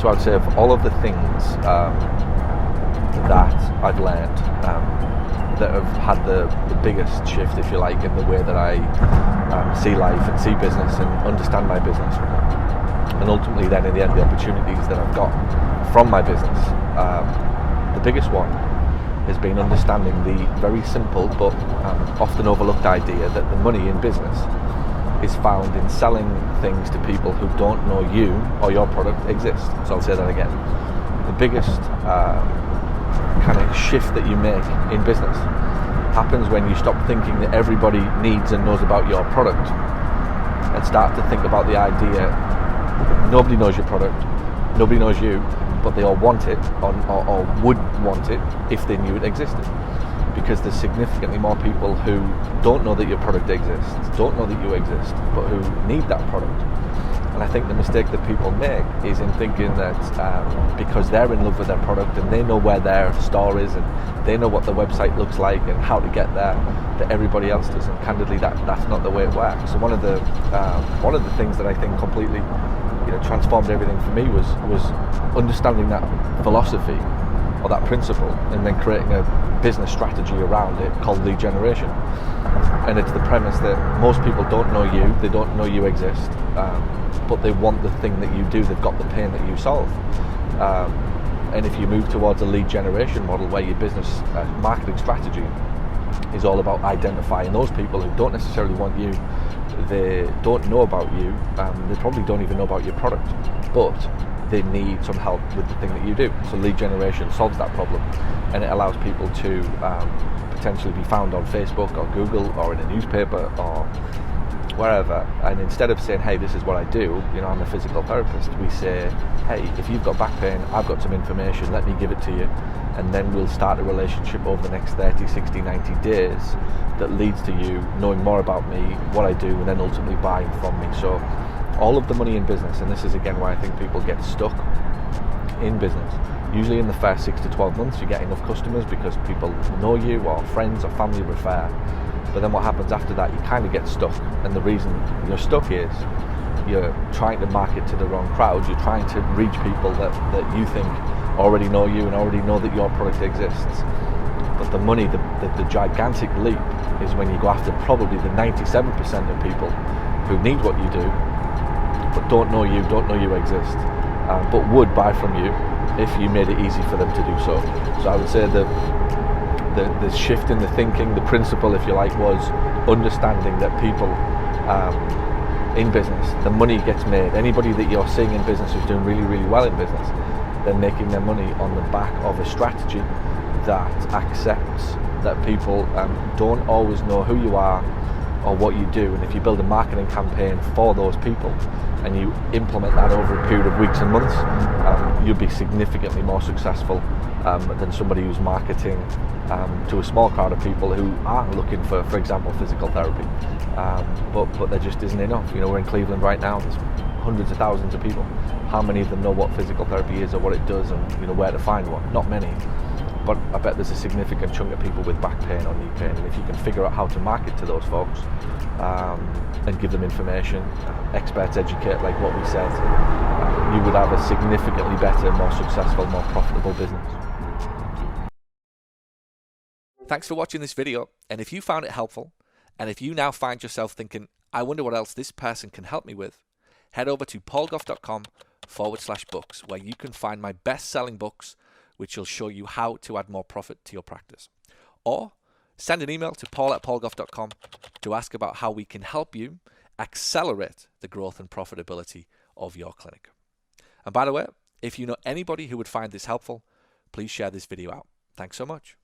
So I'd say of all of the things that I've learned that have had the biggest shift, if you like, in the way that I see life and see business and understand my business, and ultimately then in the end the opportunities that I've got from my business, the biggest one has been understanding the very simple but often overlooked idea that the money in business is found in selling things to people who don't know you or your product exists. So I'll say that again. The biggest kind of shift that you make in business happens when you stop thinking that everybody needs and knows about your product and start to think about the idea nobody knows your product, nobody knows you, but they all want it or would want it if they knew it existed. Because there's significantly more people who don't know that your product exists, don't know that you exist, but who need that product. And I think the mistake that people make is in thinking that because they're in love with their product and they know where their store is and they know what the website looks like and how to get there, that everybody else does. And candidly, that's not the way it works. So one of the things that I think completely transformed everything for me was understanding that philosophy or that principle and then creating a business strategy around it called lead generation. And it's the premise that most people don't know you, they don't know you exist, but they want the thing that you do, they've got the pain that you solve. And if you move towards a lead generation model where your business marketing strategy is all about identifying those people who don't necessarily want you, they don't know about you, they probably don't even know about your product, but they need some help with the thing that you do. So lead generation solves that problem, and it allows people to potentially be found on Facebook or Google or in a newspaper or wherever. And instead of saying, hey, this is what I do, I'm a physical therapist, we say, hey, if you've got back pain, I've got some information, let me give it to you, and then we'll start a relationship over the next 30, 60, 90 days that leads to you knowing more about me, what I do, and then ultimately buying from me. So all of the money in business, and this is again why I think people get stuck in business, usually in the first 6 to 12 months you get enough customers because people know you or friends or family refer, but then what happens after that, you kind of get stuck. And the reason you're stuck is you're trying to market to the wrong crowd, you're trying to reach people that you think already know you and already know that your product exists. But the money, the gigantic leap is when you go after probably the 97% of people who need what you do but don't know you exist, but would buy from you if you made it easy for them to do so. So I would say the shift in the thinking, the principle, if you like, was understanding that people in business, the money gets made. Anybody that you're seeing in business who's doing really, really well in business, they're making their money on the back of a strategy that accepts that people don't always know who you are or what you do. And if you build a marketing campaign for those people and you implement that over a period of weeks and months, you'll be significantly more successful than somebody who's marketing to a small crowd of people who are looking for example, physical therapy, but there just isn't enough. We're in Cleveland right now, there's hundreds of thousands of people. How many of them know what physical therapy is or what it does and where to find one? Not many. But I bet there's a significant chunk of people with back pain or knee pain, and if you can figure out how to market to those folks and give them information, experts educate, like what we said, you would have a significantly better, more successful, more profitable business. Thanks for watching this video, and if you found it helpful, and if you now find yourself thinking, I wonder what else this person can help me with, head over to paulgough.com/books, where you can find my best-selling books, which will show you how to add more profit to your practice. Or send an email to paul@paulgough.com to ask about how we can help you accelerate the growth and profitability of your clinic. And by the way, if you know anybody who would find this helpful, please share this video out. Thanks so much.